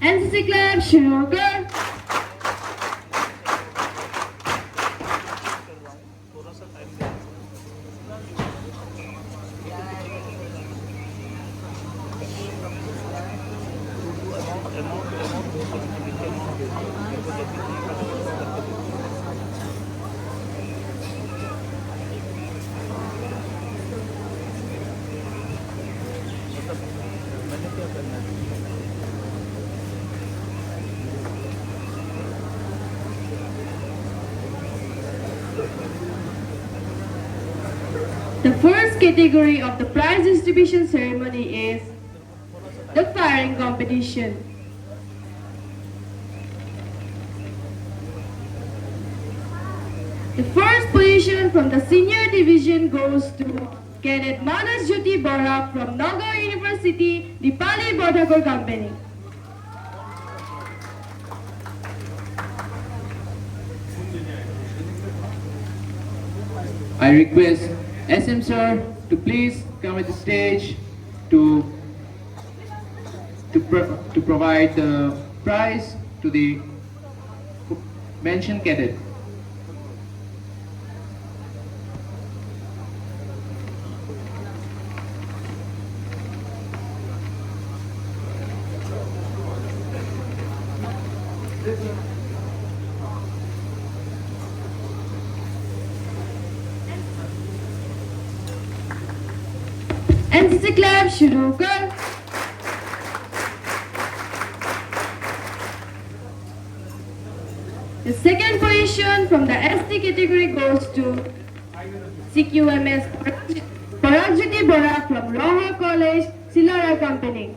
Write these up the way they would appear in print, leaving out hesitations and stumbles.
NCC club शुरू कर। The first category of the prize distribution ceremony is the firing competition. The first position from the senior division goes to Cadet Manas Jyoti Bora from Nagaon University, Dipali Bodhakar Company. I request SM sir to please come at the stage to provide the prize to the mentioned cadet. NCC club शुरू कर। The second position from the ST category goes to CQMS Parajyoti Bora from Roha College, Silara Company.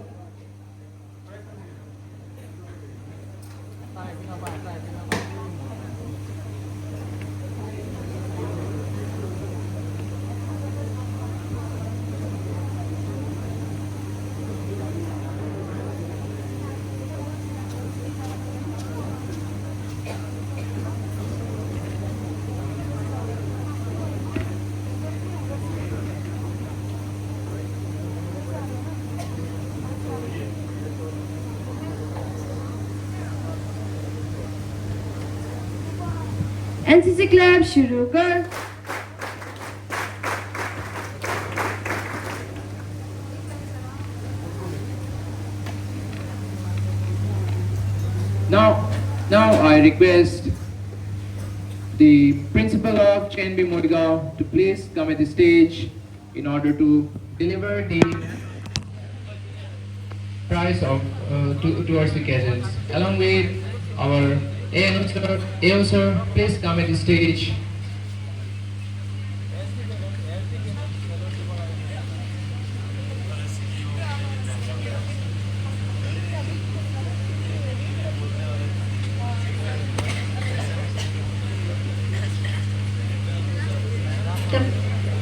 NCC club शुरू कर। Now I request the principal of CNB Morigao to please come at the stage in order to deliver the prize towards the cadets. Along with our AO sir, please come at the stage.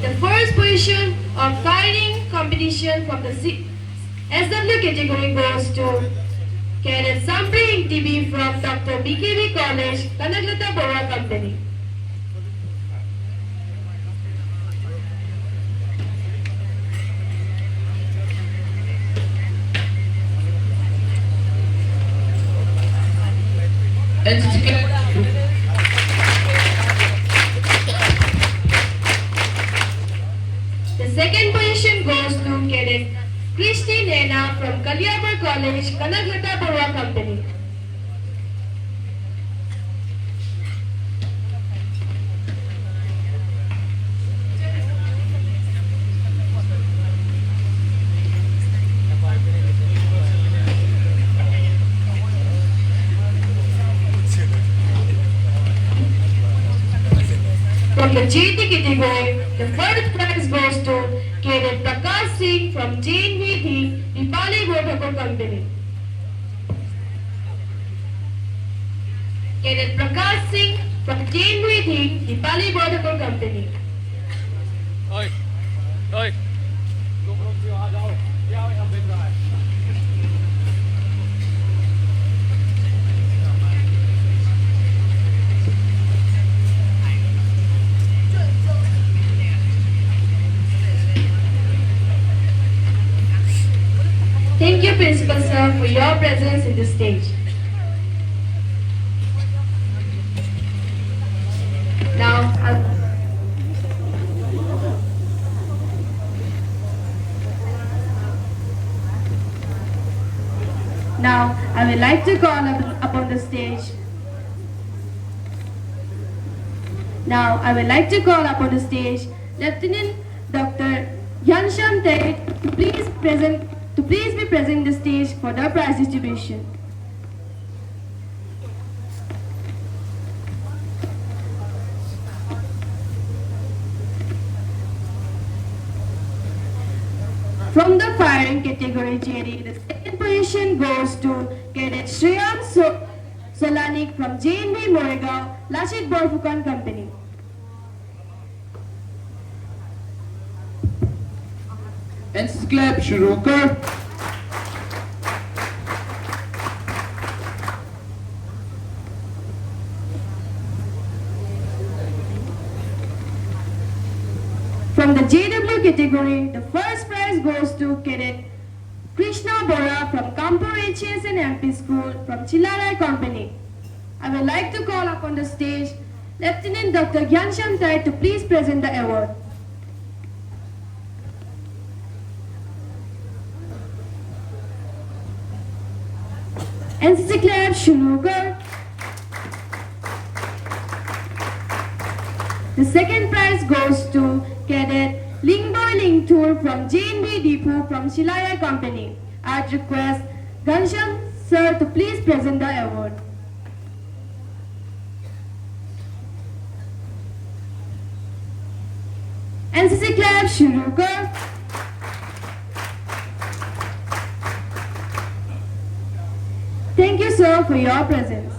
The first position of firing competition from the SW category goes to Cadet Sampri TB from Dr. BKB College, Kanaglata Bora Company. The second position goes to Cadet Christy Nena from Kaliabar College, Kanaglata Bora Company. From the JT category, the first prize goes to Cadet Prakash Singh from JNVD, Dipali Bodhakar Company. Cadet Prakash Singh from JNVD, Dipali Bodhakar Company. Oi, oi, आ जाओ, क्या यहाँ बेच रहा है? Thank you, Principal Sir, for your presence in the stage. Now, I would like to call upon the stage. Now, I would like to call upon the stage Lieutenant Dr. Ghanshyam Tait to please be present the stage for the prize distribution. From the firing category JD, the second position goes to Cadet Shreyam Solanik from JNB Moregaon, Lachit Borphukan Company. NCC Club शुरू कर. From the JW category, the first prize goes to Cadet Krishna Bora from Kampur HS and MP School from Chilarai Company. I would like to call upon the stage Lieutenant Dr. Ghanshyam Tait to please present the award. NCC Club शुरू कर. The second prize goes to Cadet Lingboy Lingtur from JNB Depot from Shilaya Company. I'd request Ghanshyam Sir to please present the award. NCC Club शुरू कर. Thank you, sir, for your presence.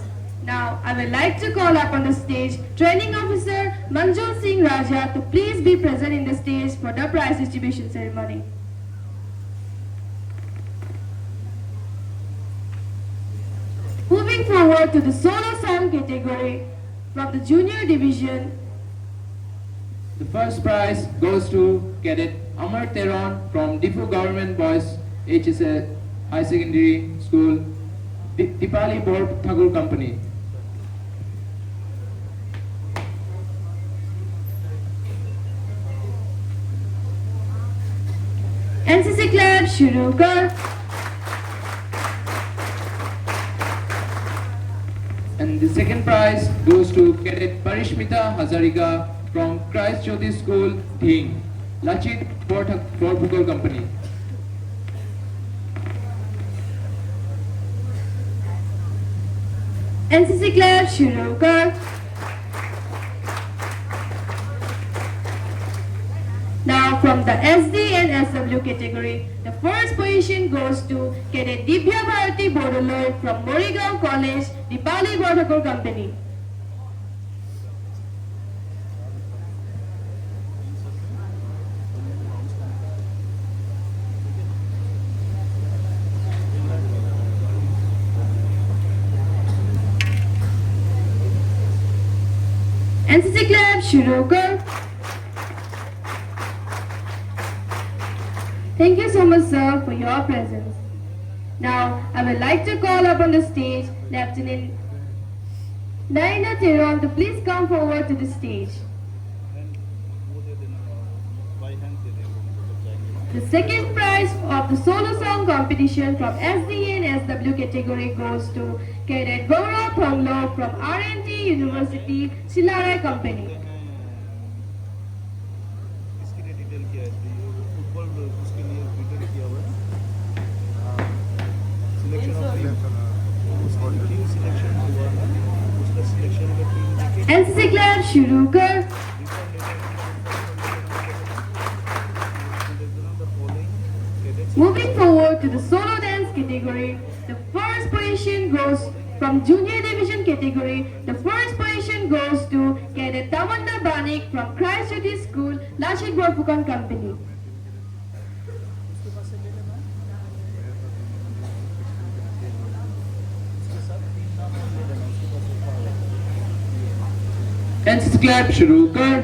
Now, I would like to call upon the stage Training Officer Manjot Singh Raja to please be present in the stage for the prize distribution ceremony. Moving forward to the solo song category from the junior division, The first prize goes to Cadet Amar Teron from Difu Government Boys HSS High Secondary School, Dipali Bor Thakur Company. NCC Club शुरू कर. And the second prize goes to Cadet Parishmita Hazarika from Christ Jyoti School, Dhing, Lachit Borphukan Company. NCC Club शुरू कर. Now from the SD and SW category, the first position goes to Cadet Divya Bharati Bodoloi from Morigaon College, Dipali Borthakur Company. NCC Club शुरू कर. Thank you so much, sir, for your presence. Now, I would like to call upon the stage Lieutenant Naina Teron to please come forward to the stage. The second prize of the solo song competition from SD and SW category goes to Cadet Gaurav Thonglo from RNT University, Chilarai Company. NCC Club शुरू कर. Moving forward to the solo dance category, the first position goes from junior division category. The first position goes to Cadet Tamanna Banik from Christ City School, Lachit Borphukan Company. NCC Club शुरू कर.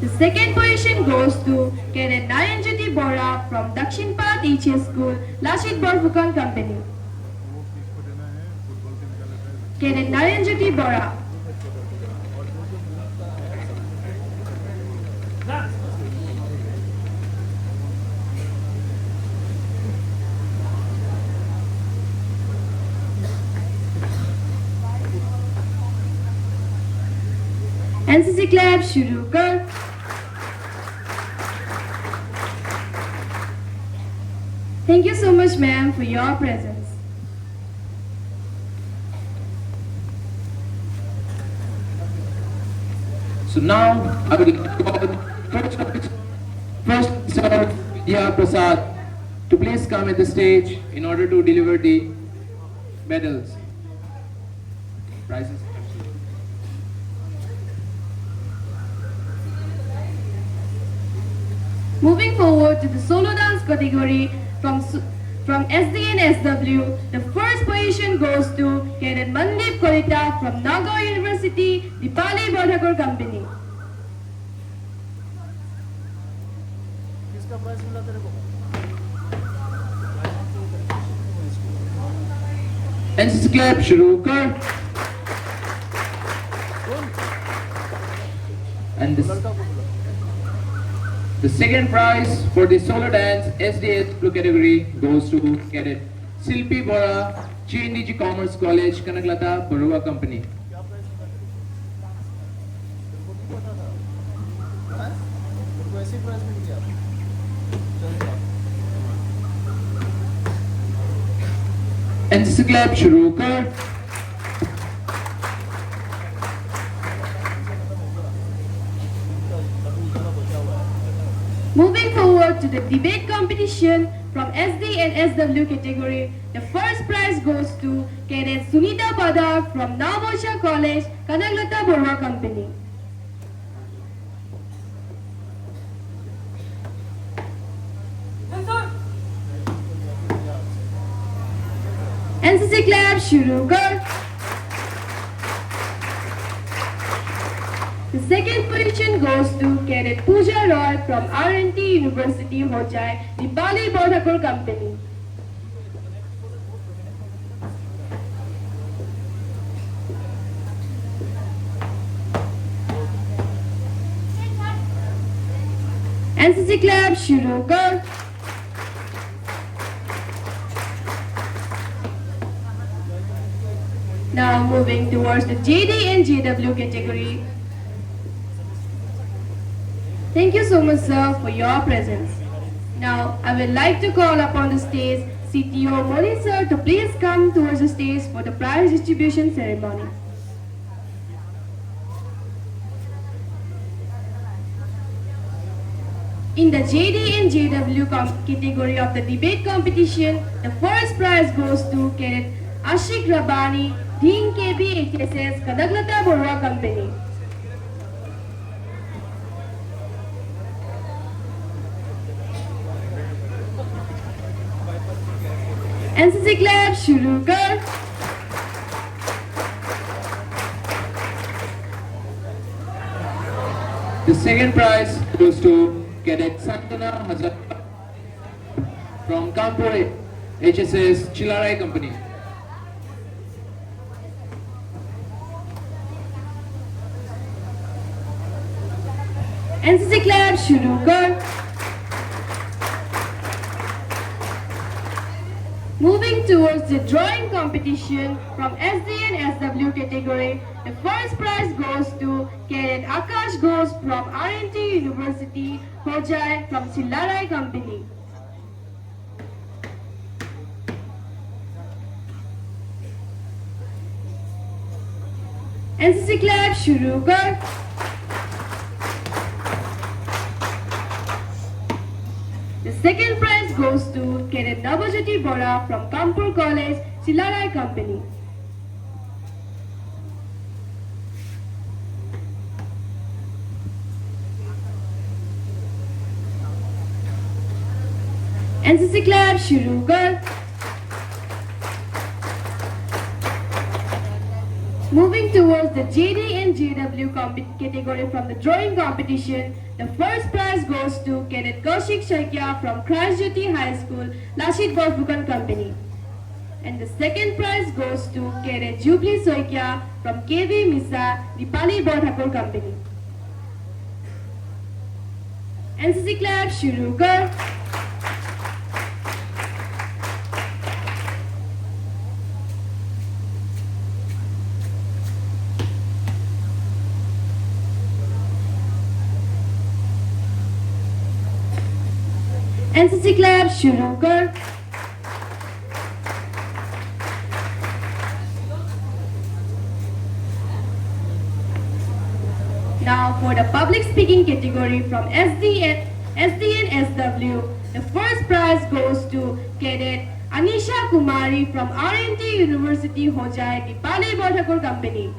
The second position goes to Cadet Nayanjyoti Bora from Dakshin Path HS School, Lashit Borphukan Company. Cadet Nayanjyoti Bora. NCC clap शुरू कर. Thank you so much, ma'am, for your presence. So now I will call first Sir Vidya Prasad to please come at the stage in order to deliver the medals. Prizes. Moving forward to the solo dance category from SD and SW, the first position goes to Cadet Mandeep Kolita from Nagaon University, Dipali Bodhakur Company. NCC clap शुरू कर. And the second prize for the solo dance SDS blue category goes to Cadet Silpi Bora, GNDG Commerce College, Kanaklata, Barua Company. NCC clap शुरू कर. Moving forward to the debate competition from SD and SW category, the first prize goes to Cadet Sunita Padak from Navosha College, Kanaklata Barua Company. NCC clap शुरू कर. The second position goes to Cadet Pooja Roy from RNT University, Hojai, Dipali Bodhakur Company. NCC clap शुरू कर. Now moving towards the JD and JW category. Thank you so much, sir, for your presence. Now, I would like to call upon the stage CTO Modi sir to please come towards the stage for the prize distribution ceremony. In the JD and JW category of the debate competition, the first prize goes to Cadet Ashik Rabani, Dean KB HSS, Kanaklata Barua Company. NCC clap शुरू कर. The second prize goes to Cadet Santana Hazar from Kanpur HSS Chilarai Company. NCC clap शुरू कर. Moving towards the drawing competition from SD and SW category, the first prize goes to Cadet Akash Ghosh from RNT University, Hojai from Chilarai Company. NCC clap शुरू कर. The second prize goes to Cadet Navajyoti Bora from Kanpur College, Chilarai Company. NCC clap शुरू कर. Moving towards the JD and JW category from the drawing competition, the first prize goes to Cadet Kaushik Shaikia from Krasjyoti High School, Lashit Borphukan Company. And the second prize goes to Cadet Jubilee Soikia from KV Misa, Dipali Bodhakur Company. NCC clap, shuru kar. NCC clap, shuru kar. Now for the public speaking category from SD and SW, the first prize goes to Cadet Anisha Kumari from RNT University Hojai, Dipali Bodhakur Company.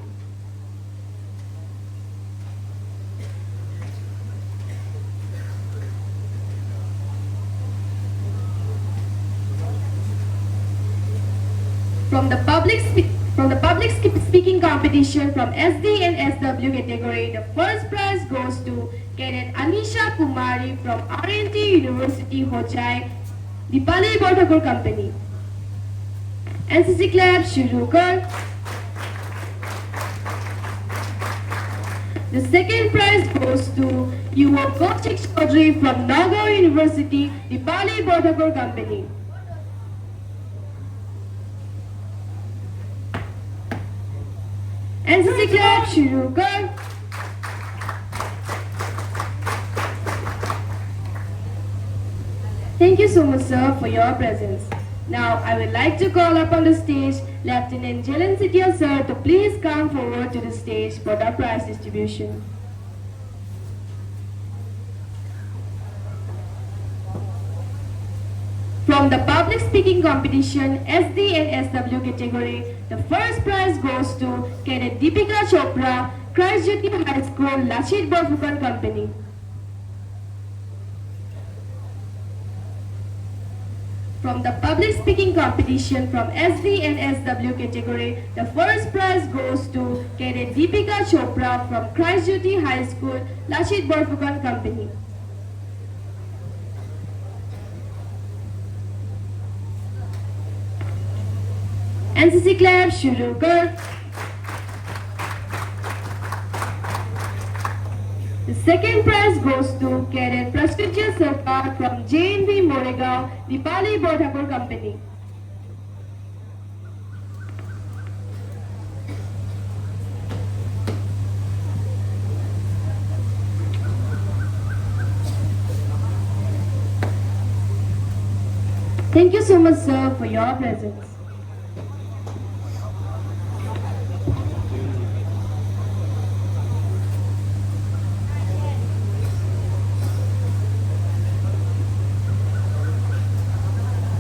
From the public speaking competition from SD and SW category, the first prize goes to Cadet Anisha Kumari from RNT University Hojai, Dipali Bodhakur Company. NCC clap, shuru kar. The second prize goes to Yuva Kaushik Chaudhary from Nagaon University, Dipali Bodhakur Company. NCC clap, shuru kar. Thank you so much, sir, for your presence. Now, I would like to call up on the stage Lieutenant Jalen Setia, sir, to please come forward to the stage for the prize distribution. From the public speaking competition, SD and SW category, the first prize goes to Cadet Deepika Chopra, Krasjyoti High School, Lashit Borphukan Company. From the public speaking competition from SV and SW category, the first prize goes to Cadet Deepika Chopra from Krasjyoti High School, Lashit Borphukan Company. NCC clap, shuru kar. The second prize goes to Cadet Praskritya Sarkar from JNV Moregaon, Dipali Bodhakur Company. Thank you so much, sir, for your presence.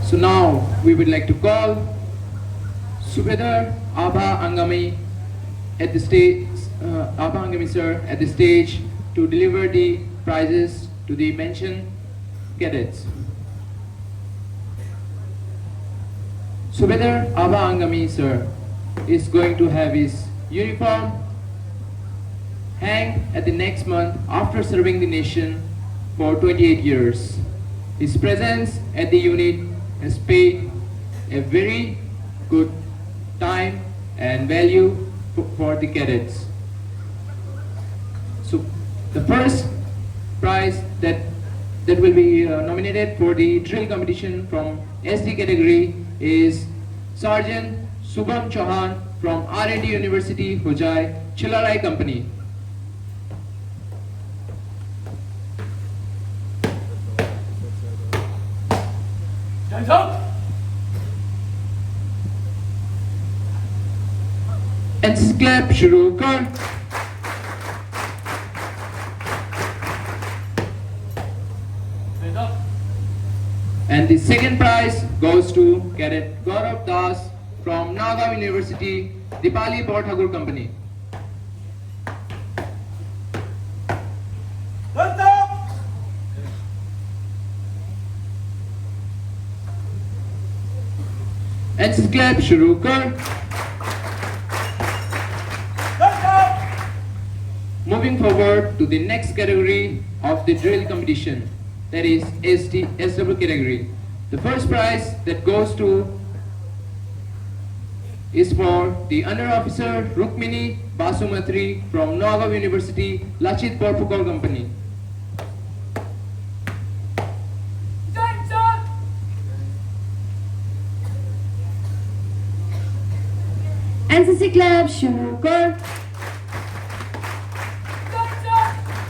So now we would like to call Subedar Abha Angami at the stage, Abha Angami sir at the stage to deliver the prizes to the mentioned cadets. Subedar Abha Angami sir is going to have his uniform hanged at the next month after serving the nation for 28 years. His presence at the unit has paid a very good time and value for the cadets. So the first prize that will be nominated for the drill competition from SD category is Sergeant Subham Chauhan from R&D University Hojai, Chilarai Company. Hands up! And clap, shuru kar. Hands up! And the second prize goes to Cadet Gaurav Das from Nagaon University, Dipali Bodhakur Company. Hands up! And clap, shuru kar. Moving forward to the next category of the drill competition, that is SW category. The first prize that goes to is for the Under Officer Rukmini Basumatri from Nagav University, Lachit Borpukal Company. NCC club शुरू कर.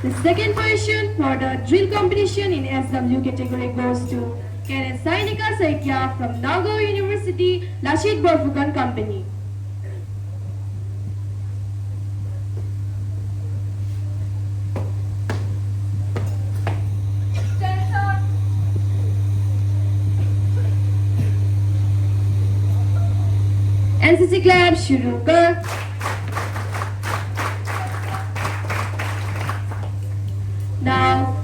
The second position for the drill competition in SW category goes to Cadet Sainika Saikya from Nagaur University, Lachit Borphukan Company. NCC club शुरू कर. Now,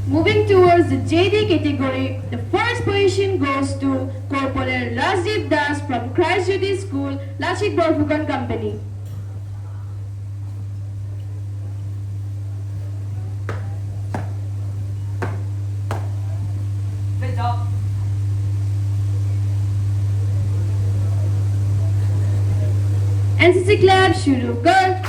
moving towards the JD category, the first position goes to Corporal Rajdeep Das from Christ Jyoti School, Lachit Borphukan Company. NCC club शुरू कर.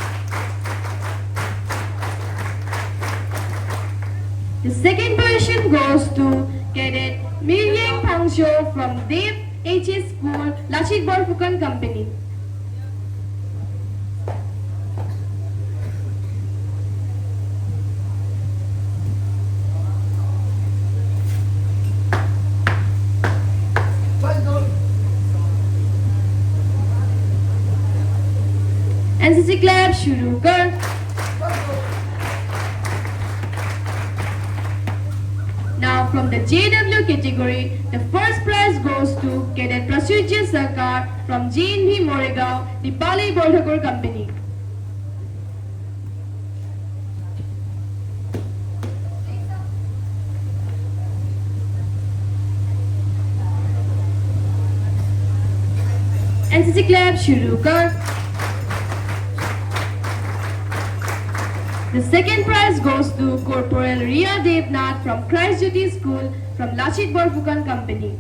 The second position goes to Cadet Miryang Pangjo from Dev HS School, Lachit Borphukan Company. NCC club शुरू कर. Now from the JW category, the first prize goes to Cadet Prasujya Sarkar from JNV Moregaon, Dipali Bordhakor Company. NCC club शुरू कर. The second prize goes to Corporal Riya Devnath from Christ Jyoti School from Lachit Borphukan Company.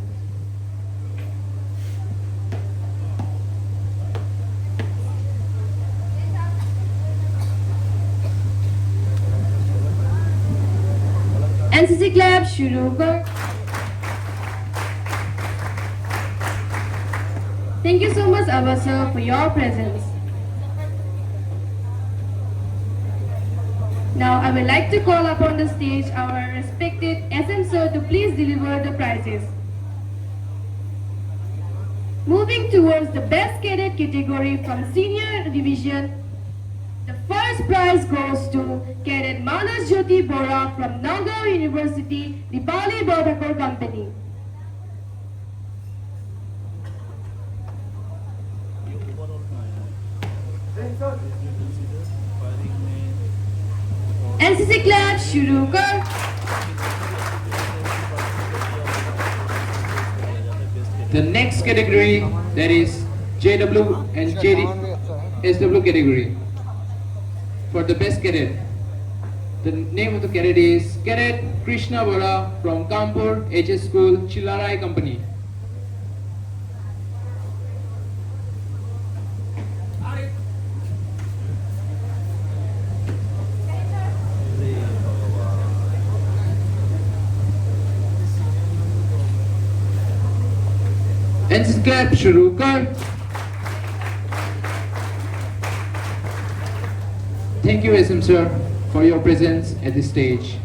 NCC club शुरू कर. Thank you so much, Abba sir, for your presence. Now I would like to call upon the stage our respected SM sir to please deliver the prizes. Moving towards the best cadet category from senior division, the first prize goes to Cadet Manas Jyoti Bora from Nagaur University, Dipali Bordhakor Company. NCC club शुरू कर. The next category, that is JW and JD SW category. For the best cadet, the name of the cadet is Cadet Krishna Bora from Kanpur HS School, Chilarai Company. NCC club शुरू कर. Thank you, SM sir, for your presence at this stage.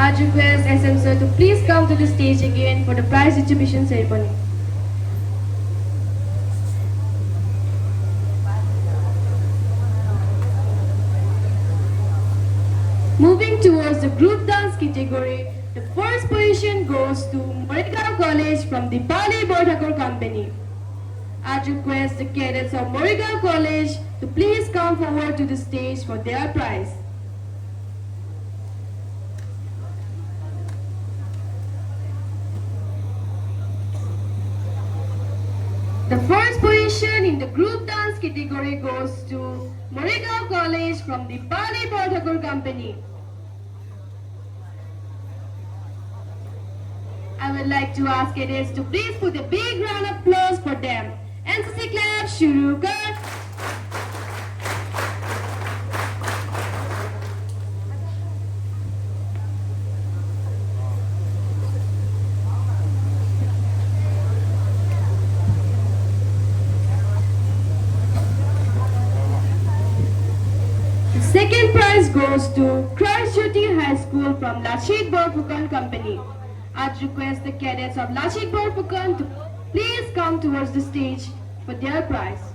I request SM sir to please come to the stage again for the prize distribution ceremony. Moving towards the group dance category, The first position goes to Morigao College from the Bali Borthakur Company. I request the cadets of Morigao College to please come forward to the stage for their prize. The first position in the group dance category goes to Morigao College from the Bali Borthakur Company. I would like to ask cadets to please put a big round of applause for them. NCC clap, shuru kar. The second prize goes to Christ Jyoti High School from Lachit Borphukan Company. I'd request the cadets of Lachit Borphukan to please come towards the stage for their prize.